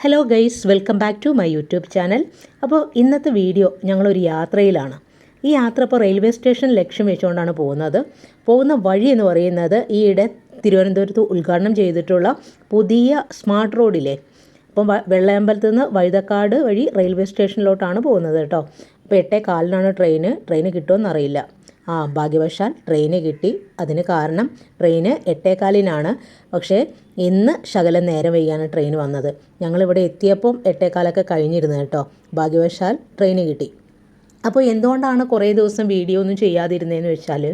Hello guys, welcome back to my YouTube channel. അപ്പോൾ ഇന്നത്തെ video ഞങ്ങളൊരു യാത്രയിലാണ്. ഈ യാത്ര ഇപ്പോൾ റെയിൽവേ സ്റ്റേഷൻ ലക്ഷ്യം വെച്ചുകൊണ്ടാണ് പോകുന്ന വഴി എന്ന് പറയുന്നത് ഈയിടെ തിരുവനന്തപുരത്ത് ഉദ്ഘാടനം ചെയ്തിട്ടുള്ള പുതിയ സ്മാർട്ട് റോഡിലെ അപ്പം വെള്ളയമ്പലത്ത് നിന്ന് വഴുതക്കാട് വഴി റെയിൽവേ സ്റ്റേഷനിലോട്ടാണ് പോകുന്നത് കേട്ടോ. അപ്പോൾ 8:15 ട്രെയിന് കിട്ടുമെന്നറിയില്ല. ഭാഗ്യവശാൽ ട്രെയിന് കിട്ടി. അതിന് കാരണം ട്രെയിന് 8:15 പക്ഷേ ഇന്ന് ശകലം നേരം വൈകിയാണ് ട്രെയിൻ വന്നത്. ഞങ്ങളിവിടെ എത്തിയപ്പം 8:15 കഴിഞ്ഞിരുന്നു കേട്ടോ. ഭാഗ്യവശാൽ ട്രെയിന് കിട്ടി. അപ്പോൾ എന്തുകൊണ്ടാണ് കുറേ ദിവസം വീഡിയോ ഒന്നും ചെയ്യാതിരുന്നതെന്ന് വെച്ചാൽ,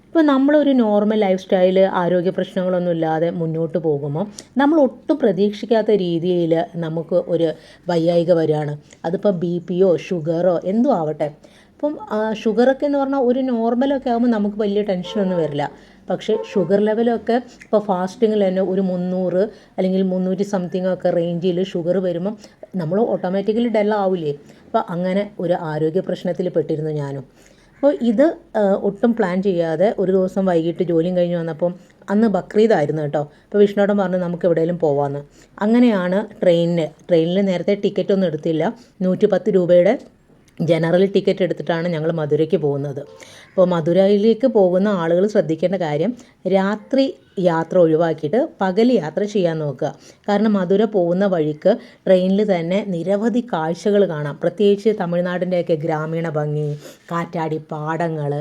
ഇപ്പോൾ നമ്മളൊരു നോർമൽ ലൈഫ് സ്റ്റൈല് ആരോഗ്യ പ്രശ്നങ്ങളൊന്നും ഇല്ലാതെ മുന്നോട്ട് പോകുമ്പോൾ നമ്മൾ ഒട്ടും പ്രതീക്ഷിക്കാത്ത രീതിയിൽ നമുക്ക് ഒരു വയ്യായിക വരികയാണ്. അതിപ്പോൾ BP ഷുഗറോ എന്തോ ആവട്ടെ. അപ്പം ഷുഗറൊക്കെ എന്ന് പറഞ്ഞാൽ ഒരു നോർമലൊക്കെ ആകുമ്പോൾ നമുക്ക് വലിയ ടെൻഷനൊന്നും വരില്ല. പക്ഷേ ഷുഗർ ലെവലൊക്കെ ഇപ്പോൾ ഫാസ്റ്റിങ്ങിൽ തന്നെ ഒരു 300 അല്ലെങ്കിൽ 300 സംതിങ് ഒക്കെ റേഞ്ചിൽ ഷുഗർ വരുമ്പം നമ്മൾ ഓട്ടോമാറ്റിക്കലി ഡല്ലാവില്ലേ. അപ്പോൾ അങ്ങനെ ഒരു ആരോഗ്യ പ്രശ്നത്തിൽ പെട്ടിരുന്നു ഞാനും. അപ്പോൾ ഇത് ഒട്ടും പ്ലാൻ ചെയ്യാതെ ഒരു ദിവസം വൈകിട്ട് ജോലിയും കഴിഞ്ഞ് വന്നപ്പം അന്ന് ബക്രീദായിരുന്നു കേട്ടോ. അപ്പോൾ വിഷ്ണുവേട്ടൻ പറഞ്ഞു നമുക്ക് എവിടെയെങ്കിലും പോവാമെന്ന്. അങ്ങനെയാണ് ട്രെയിനിൽ നേരത്തെ ടിക്കറ്റൊന്നും എടുത്തില്ല. 110 രൂപയുടെ ജനറൽ ടിക്കറ്റ് എടുത്തിട്ടാണ് ഞങ്ങൾ മധുരയ്ക്ക് പോകുന്നത്. അപ്പോൾ മധുരയിലേക്ക് പോകുന്ന ആളുകൾ ശ്രദ്ധിക്കേണ്ട കാര്യം, രാത്രി യാത്ര ഒഴിവാക്കിയിട്ട് പകൽ യാത്ര ചെയ്യാൻ നോക്കുക. കാരണം മധുര പോകുന്ന വഴിക്ക് ട്രെയിനിൽ തന്നെ നിരവധി കാഴ്ചകൾ കാണാം. പ്രത്യേകിച്ച് തമിഴ്നാടിൻ്റെയൊക്കെ ഗ്രാമീണ ഭംഗി, കാറ്റാടി പാടങ്ങൾ,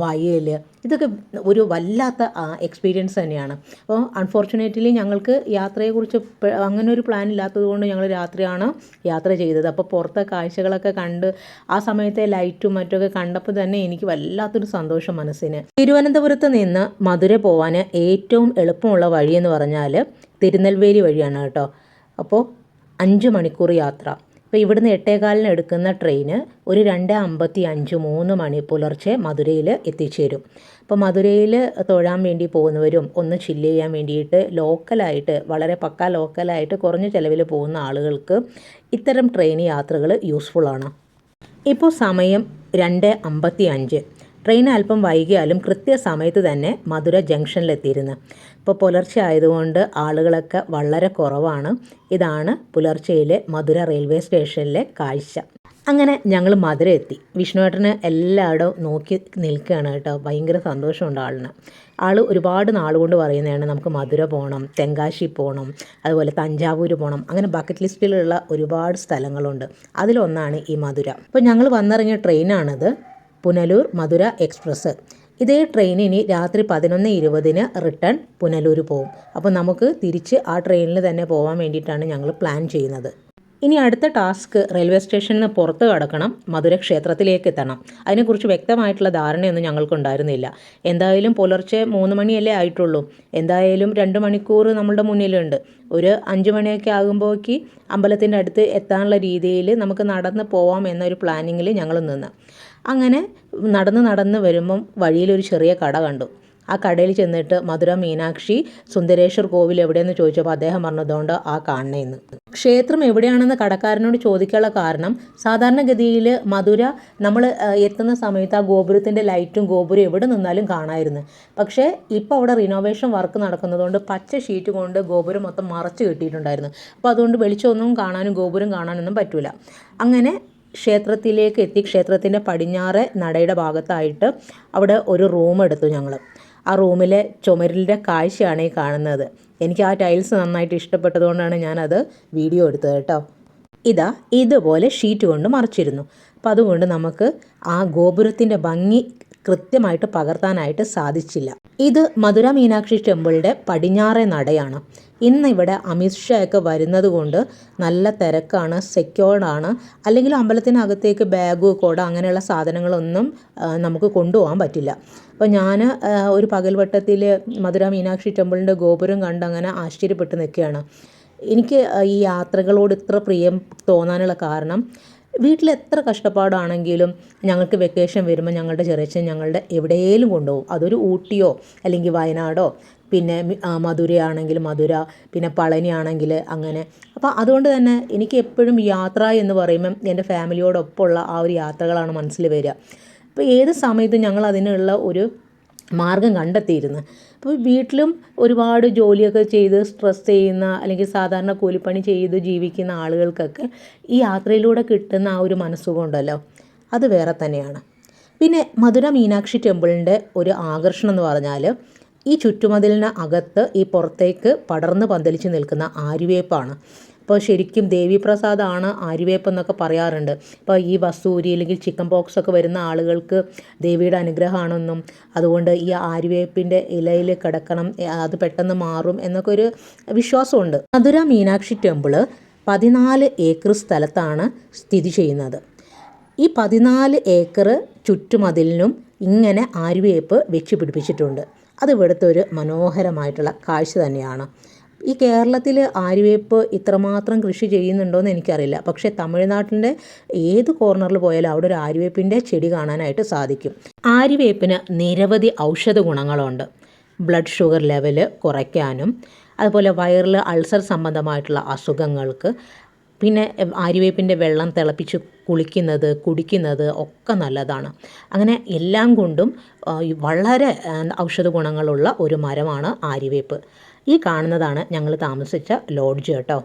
വയൽ, ഇതൊക്കെ ഒരു വല്ലാത്ത എക്സ്പീരിയൻസ് തന്നെയാണ്. അപ്പോൾ അൺഫോർച്ചുനേറ്റ്ലി ഞങ്ങൾക്ക് യാത്രയെക്കുറിച്ച് അങ്ങനെ ഒരു പ്ലാൻ ഇല്ലാത്തത് കൊണ്ട് ഞങ്ങൾ രാത്രിയാണ് യാത്ര ചെയ്തത്. അപ്പോൾ പുറത്തെ കാഴ്ചകളൊക്കെ കണ്ട് ആ സമയത്തെ ലൈറ്റും മറ്റൊക്കെ കണ്ടപ്പോൾ തന്നെ എനിക്ക് വല്ലാത്തൊരു സന്തോഷം മനസ്സിന്. തിരുവനന്തപുരത്ത് നിന്ന് മധുര പോകാൻ ഏറ്റവും എളുപ്പമുള്ള വഴിയെന്ന് പറഞ്ഞാൽ തിരുനെൽവേലി വഴിയാണ് കേട്ടോ. അപ്പോൾ 5 മണിക്കൂർ യാത്ര. അപ്പോൾ ഇവിടുന്ന് 8:15 എടുക്കുന്ന ട്രെയിന് ഒരു 2:55 3 മണി പുലർച്ചെ മധുരയിൽ എത്തിച്ചേരും. അപ്പോൾ മധുരയിൽ തൊഴാൻ വേണ്ടി പോകുന്നവരും ഒന്ന് ചില്ല് ചെയ്യാൻ വേണ്ടിയിട്ട് ലോക്കലായിട്ട്, വളരെ പക്കാ ലോക്കലായിട്ട് കുറഞ്ഞ ചിലവിൽ പോകുന്ന ആളുകൾക്ക് ഇത്തരം ട്രെയിൻ യാത്രകൾ യൂസ്ഫുള്ളാണ്. ഇപ്പോൾ സമയം 2:55. ട്രെയിൻ അല്പം വൈകിയാലും കൃത്യസമയത്ത് തന്നെ മധുര ജംഗ്ഷനിലെത്തിയിരുന്നു. ഇപ്പോൾ പുലർച്ചെ ആയതുകൊണ്ട് ആളുകളൊക്കെ വളരെ കുറവാണ്. ഇതാണ് പുലർച്ചയിലെ മധുര റെയിൽവേ സ്റ്റേഷനിലെ കാഴ്ച. അങ്ങനെ ഞങ്ങൾ മധുര എത്തി. വിഷ്ണുവേട്ടന് എല്ലായിടവും നോക്കി നിൽക്കുകയാണ് കേട്ടോ. ഭയങ്കര സന്തോഷമുണ്ട് ആളിന്. ആൾ ഒരുപാട് നാളുകൊണ്ട് പറയുന്നതാണ് നമുക്ക് മധുര പോകണം, തെങ്കാശി പോകണം, അതുപോലെ തഞ്ചാവൂർ പോകണം. അങ്ങനെ ബക്കറ്റ് ലിസ്റ്റിലുള്ള ഒരുപാട് സ്ഥലങ്ങളുണ്ട്. അതിലൊന്നാണ് ഈ മധുര. അപ്പോൾ ഞങ്ങൾ വന്നിറങ്ങിയ ട്രെയിനാണിത്, പുനലൂർ മധുര എക്സ്പ്രസ്. ഇതേ ട്രെയിൻ ഇനി രാത്രി 11:20 റിട്ടേൺ പുനലൂർ പോകും. അപ്പോൾ നമുക്ക് തിരിച്ച് ആ ട്രെയിനിൽ തന്നെ പോകാൻ വേണ്ടിയിട്ടാണ് ഞങ്ങൾ പ്ലാൻ ചെയ്യുന്നത്. ഇനി അടുത്ത ടാസ്ക് റെയിൽവേ സ്റ്റേഷനിൽ നിന്ന് പുറത്ത് കടക്കണം, മധുര ക്ഷേത്രത്തിലേക്ക് എത്തണം. അതിനെക്കുറിച്ച് വ്യക്തമായിട്ടുള്ള ധാരണയൊന്നും ഞങ്ങൾക്കുണ്ടായിരുന്നില്ല. എന്തായാലും പുലർച്ചെ 3 മണിയല്ലേ ആയിട്ടുള്ളൂ. എന്തായാലും 2 മണിക്കൂർ നമ്മളുടെ മുന്നിലുണ്ട്. ഒരു 5 മണിയൊക്കെ ആകുമ്പോഴേക്ക് അമ്പലത്തിൻ്റെ അടുത്ത് എത്താനുള്ള രീതിയിൽ നമുക്ക് നടന്ന് പോവാം എന്നൊരു പ്ലാനിങ്ങിൽ ഞങ്ങൾ നിന്ന്. അങ്ങനെ നടന്ന് വരുമ്പം വഴിയിലൊരു ചെറിയ കട കണ്ടു. ആ കടയിൽ ചെന്നിട്ട് മധുര മീനാക്ഷി സുന്ദരേശ്വർ കോവിൽ എവിടെയെന്ന് ചോദിച്ചപ്പോൾ അദ്ദേഹം പറഞ്ഞതുകൊണ്ട് ആ കാണണേന്ന്. ക്ഷേത്രം എവിടെയാണെന്ന് കടക്കാരനോട് ചോദിക്കാനുള്ള കാരണം, സാധാരണഗതിയിൽ മധുര നമ്മൾ എത്തുന്ന സമയത്ത് ആ ഗോപുരത്തിൻ്റെ ലൈറ്റും ഗോപുരം എവിടെ നിന്നാലും കാണാമായിരുന്നു. പക്ഷേ ഇപ്പോൾ അവിടെ റിനോവേഷൻ വർക്ക് നടക്കുന്നതുകൊണ്ട് പച്ച ഷീറ്റ് കൊണ്ട് ഗോപുരം മൊത്തം മറച്ച് കെട്ടിയിട്ടുണ്ടായിരുന്നു. അപ്പോൾ അതുകൊണ്ട് വെളിച്ചമൊന്നും കാണാനും ഗോപുരം കാണാനൊന്നും പറ്റില്ല. അങ്ങനെ ക്ഷേത്രത്തിലേക്ക് എത്തി. ക്ഷേത്രത്തിൻ്റെ പടിഞ്ഞാറ് നടയുടെ ഭാഗത്തായിട്ട് അവിടെ ഒരു റൂം എടുത്തു ഞങ്ങൾ. ആ റൂമിലെ ചുമരിൻ്റെ കാഴ്ചയാണ് ഈ കാണുന്നത്. എനിക്ക് ആ ടൈൽസ് നന്നായിട്ട് ഇഷ്ടപ്പെട്ടതുകൊണ്ടാണ് ഞാനത് വീഡിയോ എടുത്തത് കേട്ടോ. ഇതുപോലെ ഷീറ്റ് കൊണ്ട് മറിച്ചിരുന്നു. അപ്പോൾ അതുകൊണ്ട് നമുക്ക് ആ ഗോപുരത്തിൻ്റെ ഭംഗി കൃത്യമായിട്ട് പകർത്താനായിട്ട് സാധിച്ചില്ല. ഇത് മധുര മീനാക്ഷി ടെമ്പിളിൻ്റെ പടിഞ്ഞാറേ നടയാണ്. ഇന്നിവിടെ അമിത് ഷാ ഒക്കെ വരുന്നത് കൊണ്ട് നല്ല തിരക്കാണ്, സെക്യൂർഡാണ്. അല്ലെങ്കിൽ അമ്പലത്തിനകത്തേക്ക് ബാഗ്, കുട അങ്ങനെയുള്ള സാധനങ്ങളൊന്നും നമുക്ക് കൊണ്ടുപോകാൻ പറ്റില്ല. അപ്പോൾ ഞാൻ ഒരു പകൽവട്ടത്തിൽ മധുര മീനാക്ഷി ടെമ്പിളിൻ്റെ ഗോപുരം കണ്ട് അങ്ങനെ ആശ്ചര്യപ്പെട്ട് നിൽക്കുകയാണ്. എനിക്ക് ഈ യാത്രകളോട് ഇത്ര പ്രിയം തോന്നാനുള്ള കാരണം, വീട്ടിൽ എത്ര കഷ്ടപ്പാടാണെങ്കിലും ഞങ്ങൾക്ക് വെക്കേഷൻ വരുമ്പോൾ ഞങ്ങളുടെ ചെറിയച്ഛൻ ഞങ്ങളുടെ എവിടെയെങ്കിലും കൊണ്ടുപോകും. അതൊരു ഊട്ടിയോ അല്ലെങ്കിൽ വയനാടോ, പിന്നെ മധുരയാണെങ്കിൽ മധുര, പിന്നെ പളനി ആണെങ്കിൽ അങ്ങനെ. അപ്പോൾ അതുകൊണ്ട് തന്നെ എനിക്ക് എപ്പോഴും യാത്ര എന്ന് പറയുമ്പം എൻ്റെ ഫാമിലിയോടൊപ്പമുള്ള ആ ഒരു യാത്രകളാണ് മനസ്സിൽ വരിക. അപ്പോൾ ഏത് സമയത്തും ഞങ്ങൾ അതിനുള്ള ഒരു മാർഗം കണ്ടെത്തിയിരുന്നു. അപ്പോൾ വീട്ടിലും ഒരുപാട് ജോലിയൊക്കെ ചെയ്ത് സ്ട്രെസ് ചെയ്യുന്ന അല്ലെങ്കിൽ സാധാരണ കൂലിപ്പണി ചെയ്ത് ജീവിക്കുന്ന ആളുകൾക്കൊക്കെ ഈ യാത്രയിലൂടെ കിട്ടുന്ന ആ ഒരു മനസ്സുഖം ഉണ്ടല്ലോ, അത് വേറെ തന്നെയാണ്. പിന്നെ മധുര മീനാക്ഷി ടെമ്പിളിൻ്റെ ഒരു ആകർഷണം എന്ന് പറഞ്ഞാൽ ഈ ചുറ്റുമതിലിന് അകത്ത് ഈ പുറത്തേക്ക് പടർന്ന് പന്തലിച്ച് നിൽക്കുന്ന ആര്യവേപ്പാണ്. അപ്പോൾ ശരിക്കും ദേവീപ്രസാദമാണ് ആര്യവേപ്പ് എന്നൊക്കെ പറയാറുണ്ട്. ഇപ്പോൾ ഈ വസൂരി അല്ലെങ്കിൽ ചിക്കൻ പോക്സ് ഒക്കെ വരുന്ന ആളുകൾക്ക് ദേവിയുടെ അനുഗ്രഹമാണെന്നും അതുകൊണ്ട് ഈ ആര്യവേപ്പിൻ്റെ ഇലയിൽ കിടക്കണം, അത് പെട്ടെന്ന് മാറും എന്നൊക്കെ ഒരു വിശ്വാസമുണ്ട്. മധുര മീനാക്ഷി ടെമ്പിള് 14 ഏക്കർ സ്ഥലത്താണ് സ്ഥിതി ചെയ്യുന്നത്. ഈ 14 ഏക്കർ ചുറ്റുമതിലിനും ഇങ്ങനെ ആര്യവേപ്പ് വെച്ച് പിടിപ്പിച്ചിട്ടുണ്ട്. അത് ഇവിടുത്തെ ഒരു മനോഹരമായിട്ടുള്ള കാഴ്ച തന്നെയാണ്. ഈ കേരളത്തിൽ ആര്യവേപ്പ് ഇത്രമാത്രം കൃഷി ചെയ്യുന്നുണ്ടോയെന്ന് എനിക്കറിയില്ല. പക്ഷേ തമിഴ്നാട്ടിൻ്റെ ഏത് കോർണറിൽ പോയാലും അവിടെ ഒരു ആര്യവേപ്പിൻ്റെ ചെടി കാണാനായിട്ട് സാധിക്കും. ആര്യവേപ്പിന് നിരവധി ഔഷധ ഗുണങ്ങളുണ്ട്. ബ്ലഡ് ഷുഗർ ലെവൽ കുറയ്ക്കാനും അതുപോലെ വയറിൽ അൾസർ സംബന്ധമായിട്ടുള്ള അസുഖങ്ങൾക്ക്, പിന്നെ ആര്യവേപ്പിൻ്റെ വെള്ളം തിളപ്പിച്ച് കുടിക്കുന്നത് ഒക്കെ നല്ലതാണ്. അങ്ങനെ എല്ലാം കൊണ്ടും വളരെ ഔഷധ ഗുണങ്ങളുള്ള ഒരു മരമാണ് ആര്യവേപ്പ്. ഈ കാണുന്നതാണ് ഞങ്ങൾ താമസിച്ച ലോഡ്ജ് കേട്ടോ.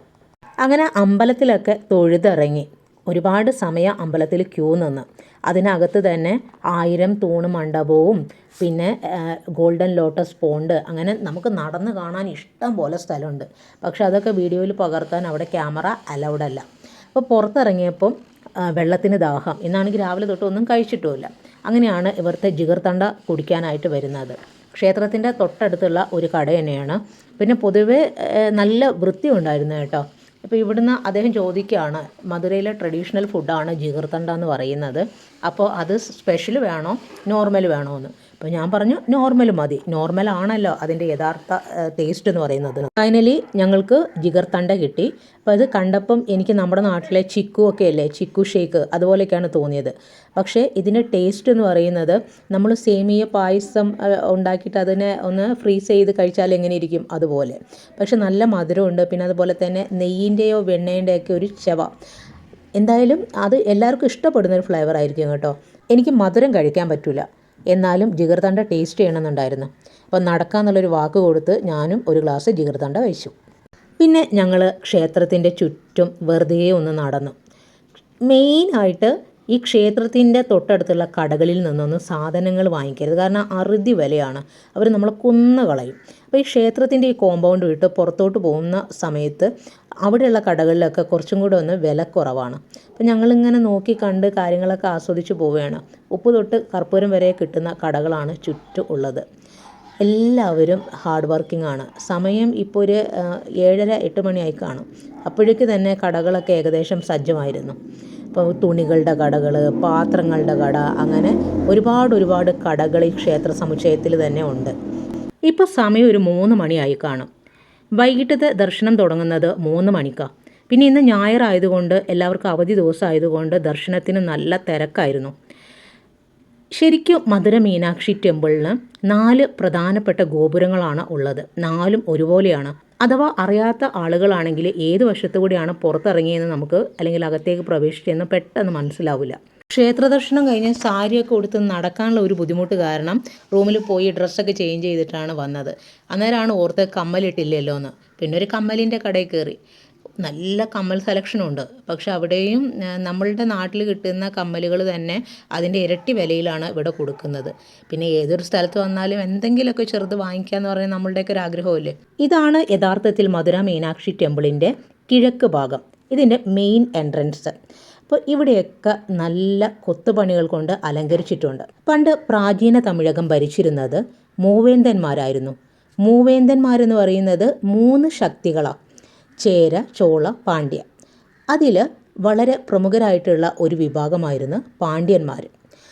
അങ്ങനെ അമ്പലത്തിലൊക്കെ തൊഴുതിറങ്ങി ഒരുപാട് സമയം അമ്പലത്തിൽ ക്യൂ നിന്ന്, അതിനകത്ത് തന്നെ 1000 തൂണ് മണ്ഡപവും പിന്നെ ഗോൾഡൻ ലോട്ടസ് പോണ്ട്, അങ്ങനെ നമുക്ക് നടന്ന് കാണാൻ ഇഷ്ടം പോലെ സ്ഥലമുണ്ട്. പക്ഷെ അതൊക്കെ വീഡിയോയിൽ പകർത്താൻ അവിടെ ക്യാമറ അലൗഡ് അല്ല. അപ്പോൾ പുറത്തിറങ്ങിയപ്പം വെള്ളത്തിന് ദാഹം, ഇന്നാണെങ്കിൽ രാവിലെ തൊട്ട് ഒന്നും കഴിച്ചിട്ടുമില്ല. അങ്ങനെയാണ് ഇവിടുത്തെ ജിഗർതണ്ട കുടിക്കാനായിട്ട് വരുന്നത്. ക്ഷേത്രത്തിൻ്റെ തൊട്ടടുത്തുള്ള ഒരു കട തന്നെയാണ്. പിന്നെ പൊതുവെ നല്ല വൃത്തി ഉണ്ടായിരുന്നു കേട്ടോ. അപ്പോൾ ഇവിടുന്ന് അദ്ദേഹം ചോദിക്കുകയാണ്, മധുരയിലെ ട്രഡീഷണൽ ഫുഡാണ് ജിഗർതണ്ട എന്ന് പറയുന്നത്, അപ്പോൾ അത് സ്പെഷ്യൽ വേണോ നോർമൽ വേണോ എന്ന്. അപ്പോൾ ഞാൻ പറഞ്ഞു നോർമൽ മതി, നോർമലാണല്ലോ അതിൻ്റെ യഥാർത്ഥ ടേസ്റ്റ് എന്ന് പറയുന്നത്. ഫൈനലി ഞങ്ങൾക്ക് ജിഗർതണ്ട കിട്ടി. അപ്പോൾ അത് കണ്ടപ്പം എനിക്ക് നമ്മുടെ നാട്ടിലെ ചിക്കു ഒക്കെ അല്ലേ, ചിക്കു ഷേക്ക് അതുപോലെയൊക്കെയാണ് തോന്നിയത്. പക്ഷേ ഇതിൻ്റെ ടേസ്റ്റ് എന്ന് പറയുന്നത് നമ്മൾ സേമിയ പായസം ഉണ്ടാക്കിയിട്ട് അതിനെ ഒന്ന് ഫ്രീസ് ചെയ്ത് കഴിച്ചാൽ എങ്ങനെ ഇരിക്കും അതുപോലെ. പക്ഷെ നല്ല മധുരമുണ്ട്. പിന്നെ അതുപോലെ തന്നെ നെയ്യിൻ്റെയോ വെണ്ണേൻ്റെയൊക്കെ ഒരു ചെവ. എന്തായാലും അത് എല്ലാവർക്കും ഇഷ്ടപ്പെടുന്നൊരു ഫ്ലേവർ ആയിരിക്കും കേട്ടോ. എനിക്ക് മധുരം കഴിക്കാൻ പറ്റില്ല, എന്നാലും ജിഗർതണ്ട ടേസ്റ്റ് ചെയ്യണമെന്നുണ്ടായിരുന്നു. അപ്പം നടക്കാമെന്നുള്ളൊരു വാക്ക് കൊടുത്ത് ഞാനും ഒരു ഗ്ലാസ് ജിഗർതണ്ട കഴിച്ചു. പിന്നെ ഞങ്ങൾ ക്ഷേത്രത്തിൻ്റെ ചുറ്റും വെറുതെ ഒന്ന് നടന്നു. മെയിനായിട്ട് ഈ ക്ഷേത്രത്തിൻ്റെ തൊട്ടടുത്തുള്ള കടകളിൽ നിന്നൊന്നും സാധനങ്ങൾ വാങ്ങിക്കരുത്, കാരണം അറുതി വിലയാണ്, അവർ നമ്മളെ കൊന്നുകളയും. അപ്പോൾ ഈ ക്ഷേത്രത്തിൻ്റെ ഈ കോമ്പൗണ്ട് വിട്ട് പുറത്തോട്ട് പോകുന്ന സമയത്ത് അവിടെയുള്ള കടകളിലൊക്കെ കുറച്ചും കൂടെ ഒന്ന് വില കുറവാണ്. അപ്പോൾ ഞങ്ങളിങ്ങനെ നോക്കി കണ്ട് കാര്യങ്ങളൊക്കെ ആസ്വദിച്ച് പോവുകയാണ്. ഉപ്പ് തൊട്ട് കർപ്പൂരം വരെ കിട്ടുന്ന കടകളാണ് ചുറ്റും ഉള്ളത്. എല്ലാവരും ഹാർഡ് വർക്കിംഗ് ആണ്. സമയം ഇപ്പോൾ ഒരു 7:30-8 മണിയായി കാണും. അപ്പോഴേക്ക് തന്നെ കടകളൊക്കെ ഏകദേശം സജ്ജമായിരുന്നു. ഇപ്പോൾ തുണികളുടെ കടകൾ, പാത്രങ്ങളുടെ കട, അങ്ങനെ ഒരുപാട് കടകൾ ഈ ക്ഷേത്ര സമുച്ചയത്തിൽ തന്നെ ഉണ്ട്. ഇപ്പോൾ സമയം ഒരു 3 മണിയായി കാണും. വൈകിട്ടത്തെ ദർശനം തുടങ്ങുന്നത് 3 മണിക്കാണ്. പിന്നെ ഇന്ന് ഞായറായതുകൊണ്ട് എല്ലാവർക്കും അവധി ദിവസമായതുകൊണ്ട് ദർശനത്തിന് നല്ല തിരക്കായിരുന്നു. ശരിക്കും മധുര മീനാക്ഷി ടെമ്പിളിന് 4 പ്രധാനപ്പെട്ട ഗോപുരങ്ങളാണ് ഉള്ളത്. 4ഉം ഒരുപോലെയാണ്. അഥവാ അറിയാത്ത ആളുകളാണെങ്കിൽ ഏത് വശത്തു കൂടിയാണ് പുറത്തിറങ്ങിയെന്ന് നമുക്ക് അല്ലെങ്കിൽ അകത്തേക്ക് പ്രവേശിച്ചതെന്ന് പെട്ടെന്ന് മനസ്സിലാവില്ല. ക്ഷേത്ര ദർശനം കഴിഞ്ഞ് സാരിയൊക്കെ ഉടുത്ത് നടക്കാനുള്ള ഒരു ബുദ്ധിമുട്ട് കാരണം റൂമിൽ പോയി ഡ്രസ്സൊക്കെ ചേഞ്ച് ചെയ്തിട്ടാണ് വന്നത്. അന്നേരമാണ് ഓർത്ത് കമ്മലിട്ടില്ലല്ലോ എന്ന്. പിന്നെ ഒരു കമ്മലിൻ്റെ കടയിൽ കയറി. നല്ല കമ്മൽ സെലക്ഷനുണ്ട്. പക്ഷെ അവിടെയും നമ്മളുടെ നാട്ടിൽ കിട്ടുന്ന കമ്മലുകൾ തന്നെ അതിൻ്റെ ഇരട്ടി വിലയിലാണ് ഇവിടെ കൊടുക്കുന്നത്. പിന്നെ ഏതൊരു സ്ഥലത്ത് വന്നാലും എന്തെങ്കിലുമൊക്കെ ചെറുത് വാങ്ങിക്കാമെന്ന് പറഞ്ഞാൽ നമ്മളുടെയൊക്കെ ഒരു ആഗ്രഹമല്ലേ. ഇതാണ് യഥാർത്ഥത്തിൽ മധുര മീനാക്ഷി ടെമ്പിളിൻ്റെ കിഴക്ക് ഭാഗം, ഇതിൻ്റെ മെയിൻ എൻട്രൻസ്. അപ്പോൾ ഇവിടെയൊക്കെ നല്ല കൊത്തുപണികൾ കൊണ്ട് അലങ്കരിച്ചിട്ടുണ്ട്. പണ്ട് പ്രാചീന തമിഴകം ഭരിച്ചിരുന്നത് മൂവേന്തന്മാരായിരുന്നു. മൂവേന്തന്മാരെന്ന് പറയുന്നത് 3 ശക്തികളാണ്: ചേര, ചോള, പാണ്ഡ്യ. അതിൽ വളരെ പ്രമുഖരായിട്ടുള്ള ഒരു വിഭാഗമായിരുന്നു പാണ്ഡ്യന്മാർ.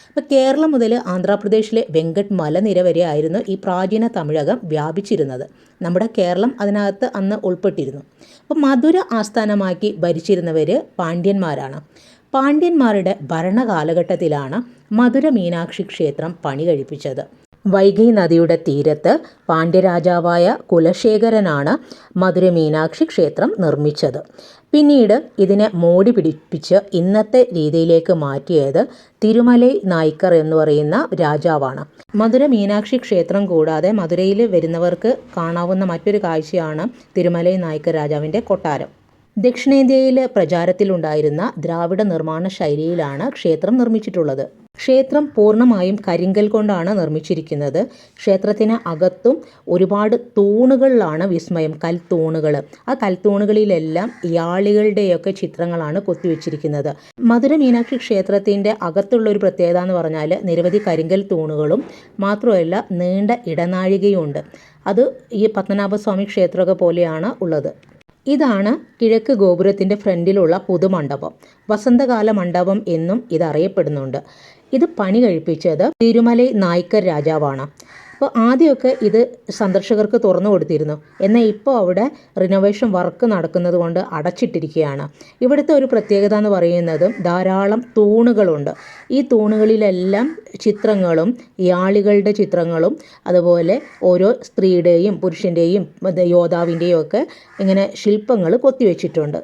അപ്പോൾ കേരളം മുതൽ ആന്ധ്രാപ്രദേശിലെ വെങ്കട്ട് മലനിര വരെ ആയിരുന്നു ഈ പ്രാചീന തമിഴകം വ്യാപിച്ചിരുന്നത്. നമ്മുടെ കേരളം അതിനകത്ത് അന്ന് ഉൾപ്പെട്ടിരുന്നു. അപ്പോൾ മധുര ആസ്ഥാനമാക്കി ഭരിച്ചിരുന്നവർ പാണ്ഡ്യന്മാരാണ്. പാണ്ഡ്യന്മാരുടെ ഭരണകാലഘട്ടത്തിലാണ് മധുര മീനാക്ഷി ക്ഷേത്രം പണി കഴിപ്പിച്ചത്. വൈഗൈ നദിയുടെ തീരത്ത് പാണ്ഡ്യരാജാവായ കുലശേഖരനാണ് മധുര മീനാക്ഷി ക്ഷേത്രം നിർമ്മിച്ചത്. പിന്നീട് ഇതിനെ മോടി പിടിപ്പിച്ച് ഇന്നത്തെ രീതിയിലേക്ക് മാറ്റിയത് തിരുമലൈ നായ്ക്കർ എന്ന് പറയുന്ന രാജാവാണ്. മധുര മീനാക്ഷി ക്ഷേത്രം കൂടാതെ മധുരയിൽ വരുന്നവർക്ക് കാണാവുന്ന മറ്റൊരു കാഴ്ചയാണ് തിരുമലൈ നായ്ക്കർ രാജാവിൻ്റെ കൊട്ടാരം. ദക്ഷിണേന്ത്യയിൽ പ്രചാരത്തിലുണ്ടായിരുന്ന ദ്രാവിഡ നിർമ്മാണ ശൈലിയിലാണ് ക്ഷേത്രം നിർമ്മിച്ചിട്ടുള്ളത്. ക്ഷേത്രം പൂർണ്ണമായും കരിങ്കൽ കൊണ്ടാണ് നിർമ്മിച്ചിരിക്കുന്നത്. ക്ഷേത്രത്തിന് അകത്തും ഒരുപാട് തൂണുകളിലാണ് വിസ്മയം, കൽത്തൂണുകൾ. ആ കൽത്തൂണുകളിലെല്ലാം യാളികളുടെയൊക്കെ ചിത്രങ്ങളാണ് കൊത്തിവെച്ചിരിക്കുന്നത്. മധുര മീനാക്ഷി ക്ഷേത്രത്തിൻ്റെ അകത്തുള്ള ഒരു പ്രത്യേകത എന്ന് പറഞ്ഞാൽ നിരവധി കരിങ്കൽ തൂണുകളും മാത്രമല്ല നീണ്ട ഇടനാഴികയും ഉണ്ട്. അത് ഈ പത്മനാഭസ്വാമി ക്ഷേത്രമൊക്കെ പോലെയാണ് ഉള്ളത്. ഇതാണ് കിഴക്ക് ഗോപുരത്തിൻ്റെ ഫ്രണ്ടിലുള്ള പുതുമണ്ഡപം. വസന്തകാല മണ്ഡപം എന്നും ഇതറിയപ്പെടുന്നുണ്ട്. ഇത് പണി കഴിപ്പിച്ചത് തിരുമലൈ നായ്ക്കർ രാജാവാണ്. അപ്പോൾ ആദ്യമൊക്കെ ഇത് സന്ദർശകർക്ക് തുറന്നു കൊടുത്തിരുന്നു. എന്നാൽ ഇപ്പോൾ അവിടെ റിനോവേഷൻ വർക്ക് നടക്കുന്നത് കൊണ്ട് അടച്ചിട്ടിരിക്കുകയാണ്. ഇവിടുത്തെ ഒരു പ്രത്യേകത എന്ന് പറയുന്നത് ധാരാളം തൂണുകളുണ്ട്. ഈ തൂണുകളിലെല്ലാം ചിത്രങ്ങളും യാളികളുടെ ചിത്രങ്ങളും അതുപോലെ ഓരോ സ്ത്രീയുടെയും പുരുഷൻ്റെയും യോദ്ധാവിൻ്റെയും ഒക്കെ ഇങ്ങനെ ശില്പങ്ങൾ കൊത്തിവെച്ചിട്ടുണ്ട്.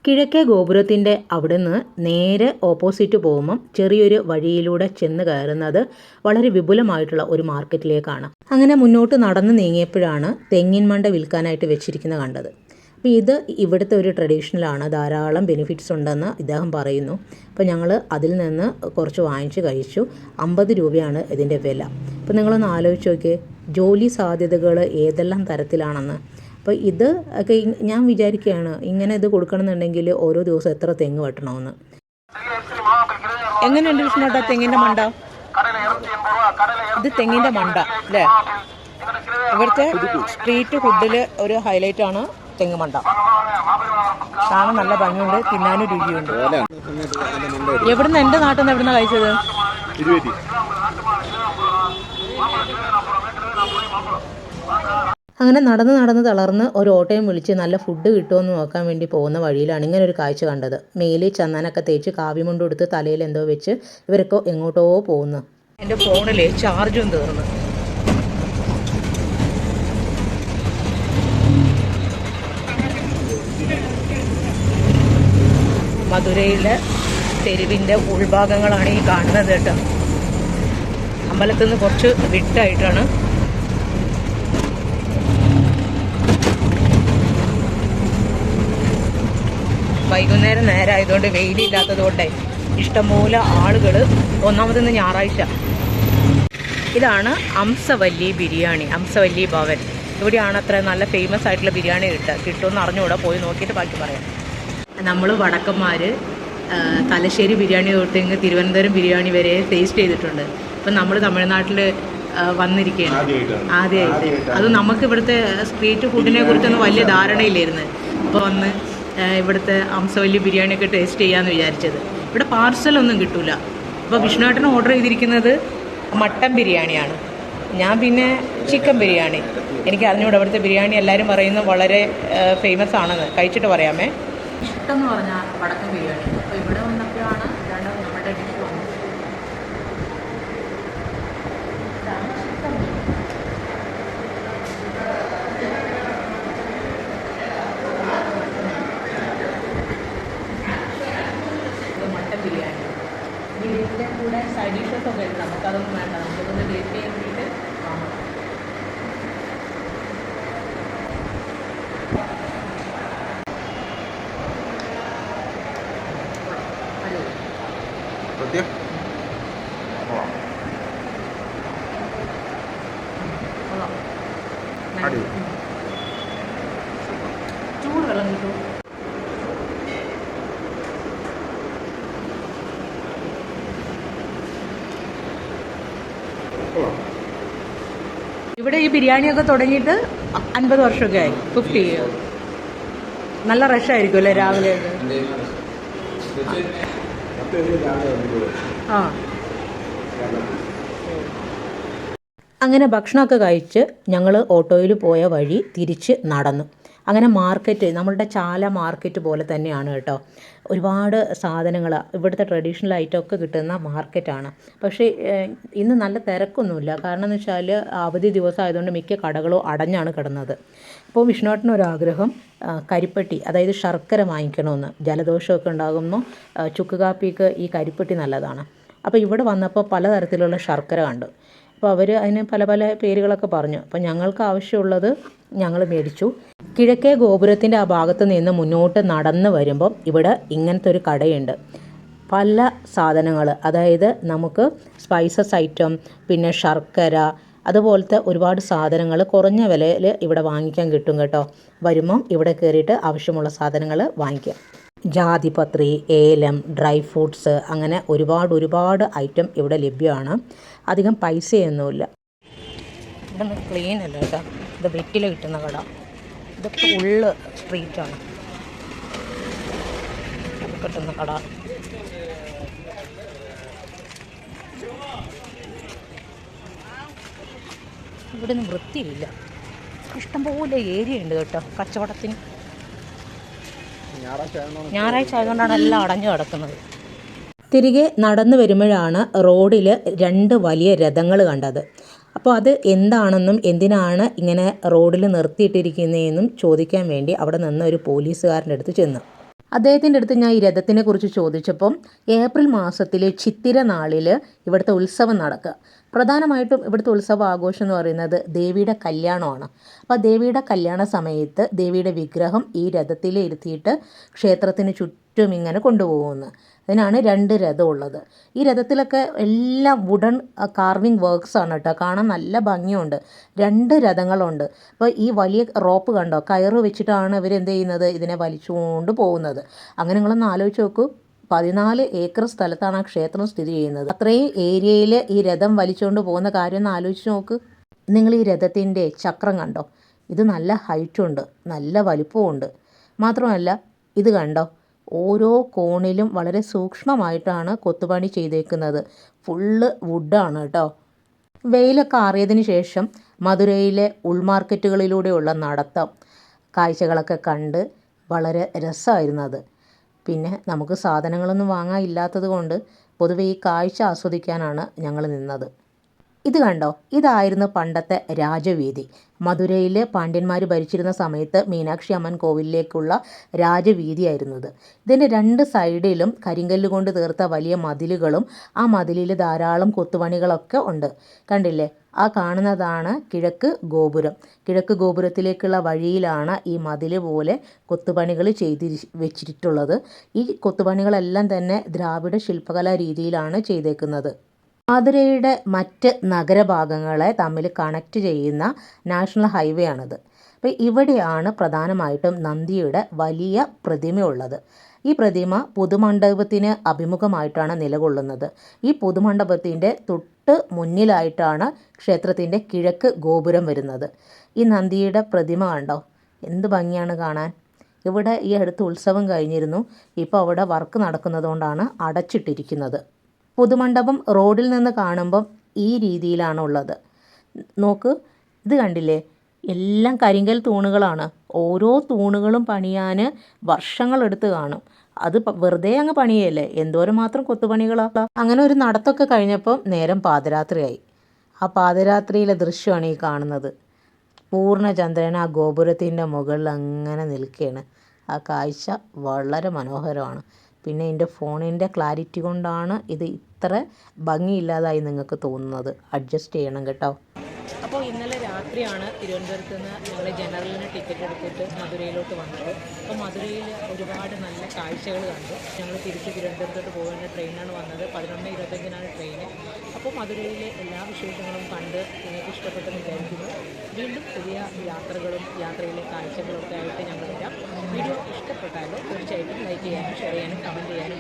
കിഴക്കേ ഗോപുരത്തിൻ്റെ അവിടുന്ന് നേരെ ഓപ്പോസിറ്റ് പോകുമ്പം ചെറിയൊരു വഴിയിലൂടെ ചെന്ന് കയറുന്നത് വളരെ വിപുലമായിട്ടുള്ള ഒരു മാർക്കറ്റിലേക്കാണ്. അങ്ങനെ മുന്നോട്ട് നടന്ന് നീങ്ങിയപ്പോഴാണ് തെങ്ങിൻ മണ്ട വിൽക്കാനായിട്ട് വെച്ചിരിക്കുന്നത് കണ്ടത്. അപ്പോൾ ഇത് ഇവിടുത്തെ ഒരു ട്രഡീഷണലാണ്, ധാരാളം ബെനിഫിറ്റ്സ് ഉണ്ടെന്ന് ഇദ്ദേഹം പറയുന്നു. അപ്പോൾ ഞങ്ങൾ അതിൽ നിന്ന് കുറച്ച് വാങ്ങിച്ച് കഴിച്ചു. 50 രൂപയാണ് ഇതിൻ്റെ വില. അപ്പോൾ നിങ്ങളൊന്ന് ആലോചിച്ച് നോക്കിയേ, ജോലി സാധ്യതകൾ ഏതെല്ലാം തരത്തിലാണെന്ന്. അപ്പോൾ ഇത് ഒക്കെ ഞാൻ വിചാരിക്കുകയാണ്, ഇങ്ങനെ ഇത് കൊടുക്കണമെന്നുണ്ടെങ്കിൽ ഓരോ ദിവസം എത്ര തെങ്ങ് വെട്ടണമെന്ന്. എങ്ങനെയുണ്ട് വിഷ്ണുട്ടാ തെങ്ങിൻ്റെ മണ്ട? ഇത് തെങ്ങിൻ്റെ മണ്ട അല്ലേ? ഇവിടുത്തെ സ്ട്രീറ്റ് ഫുഡിൽ ഒരു ഹൈലൈറ്റ് ആണ് തെങ്ങ് മണ്ട. കാണാൻ നല്ല ഭംഗിയുണ്ട്, തിന്നാനും രുചിയുണ്ട്. എവിടുന്ന്, എൻ്റെ നാട്ടിൽ നിന്ന് എവിടുന്ന കഴിച്ചത്? അങ്ങനെ നടന്ന് തളർന്ന് ഒരു ഓട്ടോയും വിളിച്ച് നല്ല ഫുഡ് കിട്ടുമെന്ന് നോക്കാൻ വേണ്ടി പോകുന്ന വഴിയിലാണ് ഇങ്ങനെ ഒരു കാഴ്ച കണ്ടത്. മേലിൽ ചന്ദനൊക്കെ തേച്ച് കാവ്യമുണ്ട് കൊടുത്ത് തലയിൽ എന്തോ വെച്ച് ഇവരൊക്കെ എങ്ങോട്ടോ പോകുന്നു. എൻ്റെ ഫോണിൽ ചാർജും തീർന്നു. മധുരയിലെ തെരുവിൻ്റെ ഉൾഭാഗങ്ങളാണ് ഈ കാണുന്നത് കേട്ടോ. അമ്പലത്തിൽ നിന്ന് കുറച്ച് വിട്ടായിട്ടാണ്. വൈകുന്നേരം നേരമായതുകൊണ്ട് വെയിലില്ലാത്തത് കൊണ്ടേ ഇഷ്ടംപോലെ ആളുകൾ. ഒന്നാമതെന്ന് ഞായറാഴ്ച. ഇതാണ് അംസവല്ലി ബിരിയാണി, അംസവല്ലി ഭവൻ. ഇവിടെയാണ് അത്ര നല്ല ഫേമസ് ആയിട്ടുള്ള ബിരിയാണി കിട്ടുമെന്ന് അറിഞ്ഞുകൂടെ, പോയി നോക്കിയിട്ട് ബാക്കി പറയാം. നമ്മൾ വടക്കന്മാർ തലശ്ശേരി ബിരിയാണി തൊട്ട് ഇങ്ങ് തിരുവനന്തപുരം ബിരിയാണി വരെ ടേസ്റ്റ് ചെയ്തിട്ടുണ്ട്. ഇപ്പം നമ്മൾ തമിഴ്നാട്ടിൽ വന്നിരിക്കുകയാണ് ആദ്യമായിട്ട്. അത് നമുക്ക് ഇവിടുത്തെ സ്ട്രീറ്റ് ഫുഡിനെ കുറിച്ചൊന്നും വലിയ ധാരണയില്ലായിരുന്നു. അപ്പോൾ വന്ന് ഇവിടുത്തെ അംസവല്ലി ബിരിയാണിയൊക്കെ ടേസ്റ്റ് ചെയ്യാമെന്ന് വിചാരിച്ചത്. ഇവിടെ പാർസലൊന്നും കിട്ടില്ല. അപ്പോൾ വിഷ്ണുവേട്ടന് ഓർഡർ ചെയ്തിരിക്കുന്നത് മട്ടൻ ബിരിയാണിയാണ്. ഞാൻ പിന്നെ ചിക്കൻ ബിരിയാണി. എനിക്ക് അറിഞ്ഞൂടെ ഇവിടുത്തെ ബിരിയാണി എല്ലാവരും പറയുന്നത് വളരെ ഫേമസ് ആണെന്ന്. കഴിച്ചിട്ട് പറയാമേ. ഇഷ്ടം എന്ന് പറഞ്ഞാൽ വടക്കൻ ബിരിയാണി. അപ്പോൾ ഇവിടെ വന്നപ്പോഴാണ് നമ്മുടെ ഡിഷ് വന്നത്. മട്ടൻ ബിരിയാണി. ഇതിൻ്റെ കൂടെ സൈഡ് ഡിഷസ് ഒക്കെ ഉണ്ട്. നമുക്കതൊന്നും വേണ്ട, നമുക്കൊന്ന് ടേസ്റ്റ് ചെയ്യാൻ വേണ്ടിയിട്ട് കാണാം. ചൂട് വെള്ളം കിട്ടും. ഇവിടെ ഈ ബിരിയാണിയൊക്കെ തുടങ്ങിയിട്ട് 50 വർഷമൊക്കെ ആയി. 50 ഇയർ. നല്ല റഷായിരിക്കും അല്ലേ രാവിലെ? ആ. അങ്ങനെ ഭക്ഷണമൊക്കെ കഴിച്ച് ഞങ്ങൾ ഓട്ടോയിൽ പോയ വഴി തിരിച്ച് നടന്നു. അങ്ങനെ മാർക്കറ്റ്, നമ്മളുടെ ചാല മാർക്കറ്റ് പോലെ തന്നെയാണ് കേട്ടോ. ഒരുപാട് സാധനങ്ങൾ, ഇവിടുത്തെ ട്രഡീഷണൽ ഐറ്റമൊക്കെ കിട്ടുന്ന മാർക്കറ്റാണ്. പക്ഷേ ഇന്ന് നല്ല തിരക്കൊന്നുമില്ല. കാരണം എന്ന് വെച്ചാൽ അവധി ദിവസം ആയതുകൊണ്ട് മിക്ക കടകളും അടഞ്ഞാണ് കിടന്നത്. അപ്പോൾ വിഷ്ണുവേട്ടനൊരാഗ്രഹം കരിപ്പെട്ടി, അതായത് ശർക്കര വാങ്ങിക്കണമെന്ന്. ജലദോഷമൊക്കെ ഉണ്ടാകുമ്പോൾ ചുക്ക് കാപ്പിക്ക് ഈ കരിപ്പെട്ടി നല്ലതാണ്. അപ്പോൾ ഇവിടെ വന്നപ്പോൾ പലതരത്തിലുള്ള ശർക്കര കണ്ടു. അപ്പോൾ അവർ അതിന് പല പല പേരുകളൊക്കെ പറഞ്ഞു. അപ്പോൾ ഞങ്ങൾക്ക് ആവശ്യമുള്ളത് ഞങ്ങൾ മേടിച്ചു. കിഴക്കേ ഗോപുരത്തിൻ്റെ ആ ഭാഗത്ത് നിന്ന് മുന്നോട്ട് നടന്ന് വരുമ്പം ഇവിടെ ഇങ്ങനത്തെ ഒരു കടയുണ്ട്. പല സാധനങ്ങൾ, അതായത് നമുക്ക് സ്പൈസസ് ഐറ്റം, പിന്നെ ശർക്കര, അതുപോലത്തെ ഒരുപാട് സാധനങ്ങൾ കുറഞ്ഞ വിലയിൽ ഇവിടെ വാങ്ങിക്കാൻ കിട്ടും കേട്ടോ. വരുമ്പം ഇവിടെ കയറിയിട്ട് ആവശ്യമുള്ള സാധനങ്ങൾ വാങ്ങിക്കാം. ജാതിപത്രി, ഏലം, ഡ്രൈ ഫ്രൂട്ട്സ്, അങ്ങനെ ഒരുപാട് ഐറ്റം ഇവിടെ ലഭ്യമാണ്. അധികം പൈസയൊന്നുമില്ല. ഇവിടെ നിന്ന് ക്ലീൻ അല്ല കേട്ടോ. ഇത് വെറ്റില കിട്ടുന്ന കട. ഇതൊക്കെ ഉള്ള് സ്ട്രീറ്റാണ് കിട്ടുന്ന കട. ഇവിടെ നിന്ന് വൃത്തിയില്ല. ഇഷ്ടംപോലെ ഏരിയ ഉണ്ട് കേട്ടോ കച്ചവടത്തിന്. ഞായറാഴ്ച ആയതുകൊണ്ടാണ് എല്ലാം അടഞ്ഞു കിടക്കുന്നത്. തിരികെ നടന്നു വരുമ്പോഴാണ് റോഡിൽ 2 വലിയ രഥങ്ങൾ കണ്ടത്. അപ്പോൾ അത് എന്താണെന്നും എന്തിനാണ് ഇങ്ങനെ റോഡിൽ നിർത്തിയിട്ടിരിക്കുന്നതെന്നും ചോദിക്കാൻ വേണ്ടി അവിടെ നിന്ന് ഒരു പോലീസുകാരൻ്റെ അടുത്ത് ചെന്നു. അദ്ദേഹത്തിൻ്റെ അടുത്ത് ഞാൻ ഈ രഥത്തിനെ കുറിച്ച് ചോദിച്ചപ്പം ഏപ്രിൽ മാസത്തിലെ ചിത്തിര നാളിൽ ഇവിടുത്തെ ഉത്സവം നടക്കുക. പ്രധാനമായിട്ടും ഇവിടുത്തെ ഉത്സവ ആഘോഷം എന്ന് പറയുന്നത് ദേവിയുടെ കല്യാണമാണ്. അപ്പോൾ ദേവിയുടെ കല്യാണ സമയത്ത് ദേവിയുടെ വിഗ്രഹം ഈ രഥത്തിൽ ഇരുത്തിയിട്ട് ക്ഷേത്രത്തിന് ചുറ്റും ഇങ്ങനെ കൊണ്ടുപോകുന്നു. അതിനാണ് 2 രഥമുള്ളത്. ഈ രഥത്തിലൊക്കെ എല്ലാം വുഡൻ കാർവിങ് വർക്ക്സ് ആണ് കേട്ടോ. കാണാൻ നല്ല ഭംഗിയുണ്ട്. 2 രഥങ്ങളുണ്ട്. അപ്പോൾ ഈ വലിയ റോപ്പ് കണ്ടോ, കയറ് വെച്ചിട്ടാണ് ഇവരെന്ത് ചെയ്യുന്നത്, ഇതിനെ വലിച്ചുകൊണ്ട് പോകുന്നത്. അങ്ങനെ നിങ്ങളൊന്ന് ആലോചിച്ച് നോക്കൂ. 14 ഏക്കർ സ്ഥലത്താണ് ആ ക്ഷേത്രം സ്ഥിതി ചെയ്യുന്നത്. അത്രയും ഏരിയയിൽ ഈ രഥം വലിച്ചുകൊണ്ട് പോകുന്ന കാര്യം ഒന്ന് ആലോചിച്ച് നോക്ക്. നിങ്ങൾ ഈ രഥത്തിൻ്റെ ചക്രം കണ്ടോ, ഇത് നല്ല ഹൈറ്റുണ്ട്, നല്ല വലിപ്പമുണ്ട്. മാത്രമല്ല ഇത് കണ്ടോ, ഓരോ കോണിലും വളരെ സൂക്ഷ്മമായിട്ടാണ് കൊത്തുപണി ചെയ്തേക്കുന്നത്. ഫുള്ള് വുഡാണ് കേട്ടോ. വെയിലൊക്കെ ആറിയതിന് ശേഷം മധുരയിലെ ഉൾമാർക്കറ്റുകളിലൂടെയുള്ള നടത്തം കാഴ്ചകളൊക്കെ കണ്ട് വളരെ രസമായിരുന്നു അത്. പിന്നെ നമുക്ക് സാധനങ്ങളൊന്നും വാങ്ങാനില്ലാത്തത് കൊണ്ട് പൊതുവെ ഈ കാഴ്ച ആസ്വദിക്കാനാണ് ഞങ്ങൾ നിന്നത്. ഇത് കണ്ടോ, ഇതായിരുന്നു പണ്ടത്തെ രാജവീതി. മധുരയിൽ പാണ്ഡ്യന്മാർ ഭരിച്ചിരുന്ന സമയത്ത് മീനാക്ഷി അമ്മൻ കോവിലിലേക്കുള്ള രാജവീതിയായിരുന്നത്. ഇതിൻ്റെ 2 സൈഡിലും കരിങ്കല്ല് കൊണ്ട് തീർത്ത വലിയ മതിലുകളും ആ മതിലിൽ ധാരാളം കൊത്തുപണികളൊക്കെ ഉണ്ട്. കണ്ടില്ലേ, ആ കാണുന്നതാണ് കിഴക്ക് ഗോപുരം. കിഴക്ക് ഗോപുരത്തിലേക്കുള്ള വഴിയിലാണ് ഈ മതിൽ പോലെ കൊത്തുപണികൾ വെച്ചിട്ടുള്ളത്. ഈ കൊത്തുപണികളെല്ലാം തന്നെ ദ്രാവിഡ ശില്പകലാ രീതിയിലാണ് ചെയ്തേക്കുന്നത്. മധുരയുടെ മറ്റ് നഗരഭാഗങ്ങളെ തമ്മിൽ കണക്റ്റ് ചെയ്യുന്ന നാഷണൽ ഹൈവേ ആണിത്. അപ്പോൾ ഇവിടെയാണ് പ്രധാനമായിട്ടും നന്ദിയുടെ വലിയ പ്രതിമയുള്ളത്. ഈ പ്രതിമ പൊതുമണ്ഡപത്തിന് അഭിമുഖമായിട്ടാണ് നിലകൊള്ളുന്നത്. ഈ പൊതുമണ്ഡപത്തിൻ്റെ തൊട്ട് മുന്നിലായിട്ടാണ് ക്ഷേത്രത്തിൻ്റെ കിഴക്ക് ഗോപുരം വരുന്നത്. ഈ നന്ദിയുടെ പ്രതിമ കണ്ടോ, എന്ത് ഭംഗിയാണ് കാണാൻ. ഇവിടെ ഈ അടുത്ത് ഉത്സവം കഴിഞ്ഞിരുന്നു. ഇപ്പോൾ അവിടെ വർക്ക് നടക്കുന്നതുകൊണ്ടാണ് അടച്ചിട്ടിരിക്കുന്നത്. പൊതുമണ്ഡപം റോഡിൽ നിന്ന് കാണുമ്പം ഈ രീതിയിലാണുള്ളത്. നോക്ക്, ഇത് കണ്ടില്ലേ, എല്ലാം കരിങ്കൽ തൂണുകളാണ്. ഓരോ തൂണുകളും പണിയാൻ വർഷങ്ങളെടുത്ത് കാണും. അത് വെറുതെ അങ്ങ് പണിയല്ലേ, എന്തോരം മാത്രം കൊത്തുപണികളാണ്. അങ്ങനെ ഒരു നടത്തൊക്കെ കഴിഞ്ഞപ്പോൾ നേരം പാതിരാത്രിയായി. ആ പാതിരാത്രിയിലെ ദൃശ്യമാണ് ഈ കാണുന്നത്. പൂർണ്ണചന്ദ്രൻ ആ ഗോപുരത്തിൻ്റെ മുകളിൽ അങ്ങനെ നിൽക്കുകയാണ്. ആ കാഴ്ച വളരെ മനോഹരമാണ്. പിന്നെ എൻ്റെ ഫോണിൻ്റെ ക്ലാരിറ്റി കൊണ്ടാണ് ഇത് ഇത്ര ഭംഗിയില്ലാതായി നിങ്ങൾക്ക് തോന്നുന്നത്. അഡ്ജസ്റ്റ് ചെയ്യണം കേട്ടോ. അപ്പോൾ ഇന്നലെ രാത്രിയാണ് തിരുവനന്തപുരത്ത് നിന്ന് ഞങ്ങൾ ജനറലിന് ടിക്കറ്റ് എടുത്തിട്ട് മധുരയിലോട്ട് വന്നത്. അപ്പോൾ മധുരയിൽ ഒരുപാട് നല്ല കാഴ്ചകൾ കണ്ടു. ഞങ്ങൾ തിരിച്ച് തിരുവനന്തപുരത്തോട്ട് പോകേണ്ട ട്രെയിനാണ് വന്നത്. 11:25 ട്രെയിന്. അപ്പോൾ മധുരയിലെ എല്ലാ വിശേഷങ്ങളും കണ്ട് നിങ്ങൾക്ക് ഇഷ്ടപ്പെട്ടെന്ന് വിചാരിക്കുന്നു. വീണ്ടും പുതിയ യാത്രകളും യാത്രയിലെ കാഴ്ചകളൊക്കെ ആയിട്ട് ഞങ്ങൾ വരാം. വീഡിയോ ഇഷ്ടപ്പെട്ടാൽ തീർച്ചയായിട്ടും ലൈക്ക് ചെയ്യാനും ഷെയർ ചെയ്യാനും കമൻറ്റ് ചെയ്യാനും